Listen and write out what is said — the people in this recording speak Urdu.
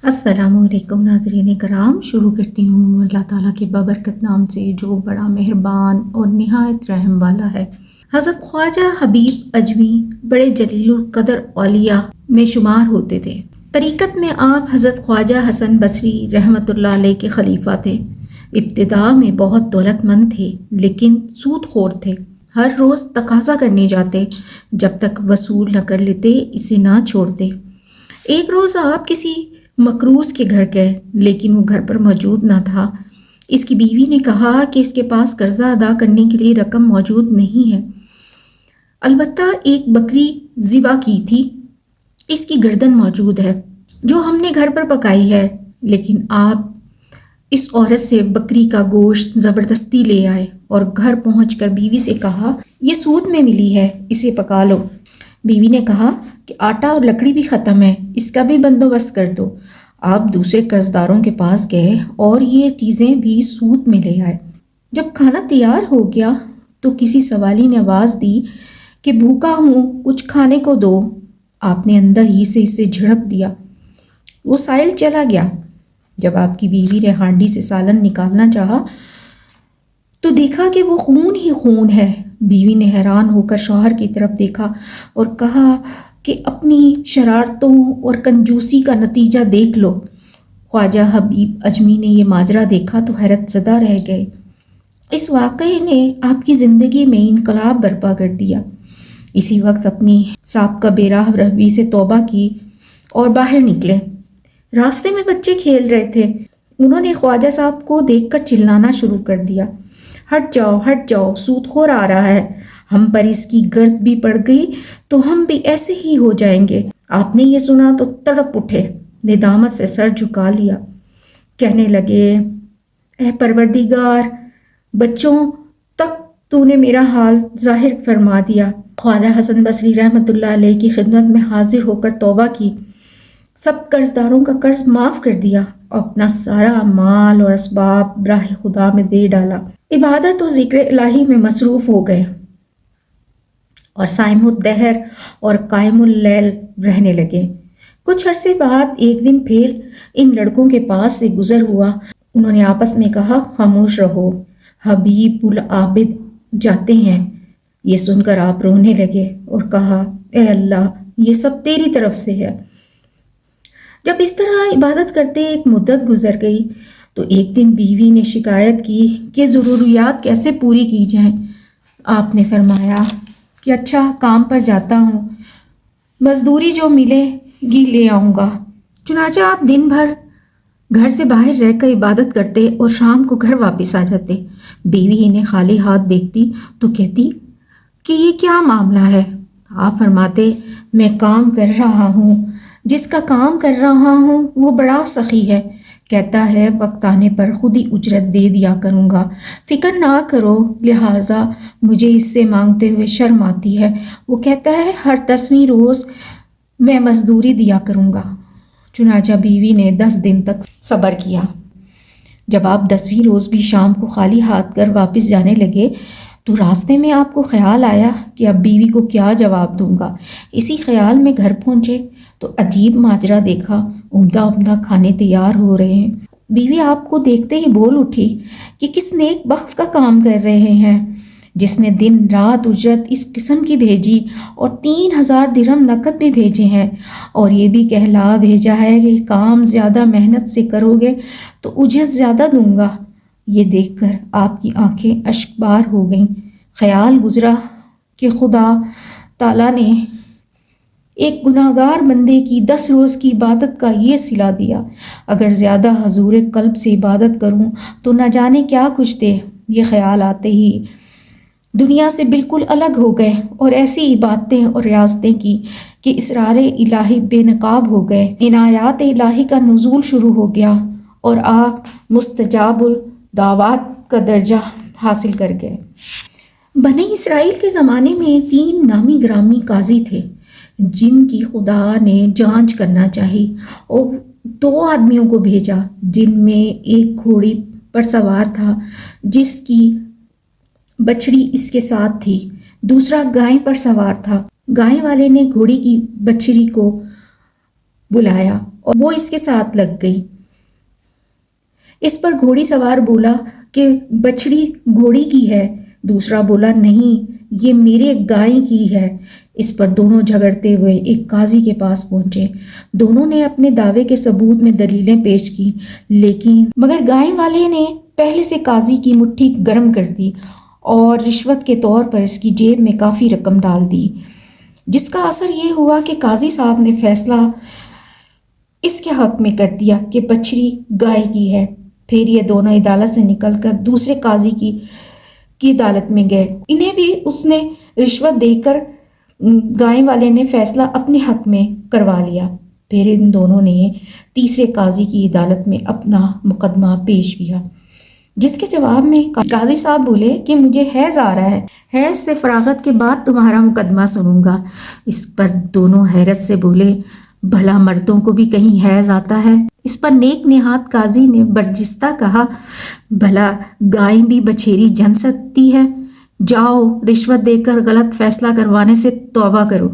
السلام علیکم ناظرین کرام، شروع کرتی ہوں اللہ تعالیٰ کے بابرکت نام سے جو بڑا مہربان اور نہایت رحم والا ہے۔ حضرت خواجہ حبیب اجمی بڑے جلیل القدر اولیاء میں شمار ہوتے تھے۔ طریقت میں آپ حضرت خواجہ حسن بصری رحمۃ اللہ علیہ کے خلیفہ تھے۔ ابتدا میں بہت دولت مند تھے لیکن سود خور تھے۔ ہر روز تقاضا کرنے جاتے، جب تک وصول نہ کر لیتے اسے نہ چھوڑتے۔ ایک روز آپ کسی مقروض کے گھر گئے لیکن وہ گھر پر موجود نہ تھا۔ اس کی بیوی نے کہا کہ اس کے پاس قرضہ ادا کرنے کے لیے رقم موجود نہیں ہے، البتہ ایک بکری ذبح کی تھی، اس کی گردن موجود ہے جو ہم نے گھر پر پکائی ہے۔ لیکن آپ اس عورت سے بکری کا گوشت زبردستی لے آئے اور گھر پہنچ کر بیوی سے کہا یہ سود میں ملی ہے، اسے پکا لو۔ بیوی نے کہا کہ آٹا اور لکڑی بھی ختم ہے، اس کا بھی بندوبست کر دو۔ آپ دوسرے قرض داروں کے پاس گئے اور یہ چیزیں بھی سود میں لے آئے۔ جب کھانا تیار ہو گیا تو کسی سوالی نے آواز دی کہ بھوکا ہوں، کچھ کھانے کو دو۔ آپ نے اندر ہی سے اسے جھڑک دیا، وہ سائل چلا گیا۔ جب آپ کی بیوی نے ہانڈی سے سالن نکالنا چاہا تو دیکھا کہ وہ خون ہی خون ہے۔ بیوی نے حیران ہو کر شوہر کی طرف دیکھا اور کہا کہ اپنی شرارتوں اور کنجوسی کا نتیجہ دیکھ لو۔ خواجہ حبیب اجمی نے یہ ماجرا دیکھا تو حیرت زدہ رہ گئے۔ اس واقعے نے آپ کی زندگی میں انقلاب برپا کر دیا۔ اسی وقت اپنی سابقہ بے راہ روی سے توبہ کی اور باہر نکلے۔ راستے میں بچے کھیل رہے تھے، انہوں نے خواجہ صاحب کو دیکھ کر چلانا شروع کر دیا، ہٹ جاؤ، سود خور آ رہا ہے، ہم پر اس کی گرد بھی پڑ گئی تو ہم بھی ایسے ہی ہو جائیں گے۔ آپ نے یہ سنا تو تڑپ اٹھے، ندامت سے سر جھکا لیا، کہنے لگے اے پروردگار، بچوں تک تو نے میرا حال ظاہر فرما دیا۔ خواجہ حسن بصری رحمۃ اللہ علیہ کی خدمت میں حاضر ہو کر توبہ کی، سب قرض داروں کا قرض معاف کر دیا، اپنا سارا مال اور اسباب براہ خدا میں دے ڈالا، عبادت و ذکر الہی میں مصروف ہو گئے اور صائم الدہر اور قائم اللیل رہنے لگے۔ کچھ عرصے بعد ایک دن پھر ان لڑکوں کے پاس سے گزر ہوا، انہوں نے آپس میں کہا خاموش رہو، حبیب العابد جاتے ہیں۔ یہ سن کر آپ رونے لگے اور کہا اے اللہ، یہ سب تیری طرف سے ہے۔ جب اس طرح عبادت کرتے ایک مدت گزر گئی تو ایک دن بیوی نے شکایت کی کہ ضروریات کیسے پوری کی جائیں۔ آپ نے فرمایا کہ اچھا، کام پر جاتا ہوں، مزدوری جو ملے گی لے آؤں گا۔ چنانچہ آپ دن بھر گھر سے باہر رہ کر عبادت کرتے اور شام کو گھر واپس آ جاتے۔ بیوی انہیں خالی ہاتھ دیکھتی تو کہتی کہ یہ کیا معاملہ ہے؟ آپ فرماتے میں کام کر رہا ہوں، جس کا کام کر رہا ہوں وہ بڑا سخی ہے، کہتا ہے وقت آنے پر خود ہی اجرت دے دیا کروں گا، فکر نہ کرو، لہٰذا مجھے اس سے مانگتے ہوئے شرم آتی ہے۔ وہ کہتا ہے ہر 10ویں روز میں مزدوری دیا کروں گا۔ چنانچہ بیوی نے 10 دن تک صبر کیا۔ جب آپ 10ویں روز بھی شام کو خالی ہاتھ کر واپس جانے لگے تو راستے میں آپ کو خیال آیا کہ اب بیوی کو کیا جواب دوں گا۔ اسی خیال میں گھر پہنچے تو عجیب ماجرا دیکھا، عمدہ کھانے تیار ہو رہے ہیں۔ بیوی آپ کو دیکھتے ہی بول اٹھی کہ کس نیک بخت کا کام کر رہے ہیں جس نے دن رات اجرت اس قسم کی بھیجی اور 3000 درہم نقد بھی بھیجے ہیں، اور یہ بھی کہلا بھیجا ہے کہ کام زیادہ محنت سے کرو گے تو اجرت زیادہ دوں گا۔ یہ دیکھ کر آپ کی آنکھیں اشک بار ہو گئیں۔ خیال گزرا کہ خدا تعالیٰ نے ایک گناہگار بندے کی 10 روز کی عبادت کا یہ صلہ دیا، اگر زیادہ حضور قلب سے عبادت کروں تو نہ جانے کیا کچھ دے۔ یہ خیال آتے ہی دنیا سے بالکل الگ ہو گئے اور ایسی عبادتیں اور ریاضتیں کی کہ اسرار الہی بے نقاب ہو گئے، عنایات الہی کا نزول شروع ہو گیا اور آپ مستجاب الدعوات کا درجہ حاصل کر گئے۔ بنی اسرائیل کے زمانے میں 3 نامی گرامی قاضی تھے جن کی خدا نے جانچ کرنا چاہی، اور 2 آدمیوں کو بھیجا جن میں ایک گھوڑی پر سوار تھا جس کی بچڑی اس کے ساتھ تھی، دوسرا گائے پر سوار تھا۔ گائے والے نے گھوڑی کی بچڑی کو بلایا اور وہ اس کے ساتھ لگ گئی۔ اس پر گھوڑی سوار بولا کہ بچڑی گھوڑی کی ہے، دوسرا بولا نہیں یہ میرے گائے کی ہے۔ اس پر دونوں جھگڑتے ہوئے ایک قاضی کے پاس پہنچے۔ دونوں نے اپنے دعوے کے ثبوت میں دلیلیں پیش کی، لیکن مگر گائے والے نے پہلے سے قاضی کی مٹھی گرم کر دی اور رشوت کے طور پر اس کی جیب میں کافی رقم ڈال دی، جس کا اثر یہ ہوا کہ قاضی صاحب نے فیصلہ اس کے حق میں کر دیا کہ بچڑی گائے کی ہے۔ پھر یہ دونوں عدالت سے نکل کر دوسرے قاضی کی عدالت میں گئے۔ انہیں بھی اس نے رشوت دے کر گائے والے نے فیصلہ اپنے حق میں کروا لیا۔ پھر ان دونوں نے تیسرے قاضی کی عدالت میں اپنا مقدمہ پیش کیا، جس کے جواب میں قاضی صاحب بولے کہ مجھے حیض آ رہا ہے، حیض سے فراغت کے بعد تمہارا مقدمہ سنوں گا۔ اس پر دونوں حیرت سے بولے بھلا مردوں کو بھی کہیں حیض آتا ہے؟ اس پر نیک نہاد قاضی نے برجستہ کہا بھلا گائے بھی بچھیری جن سکتی ہے؟ جاؤ رشوت دے کر غلط فیصلہ کروانے سے توبہ کرو۔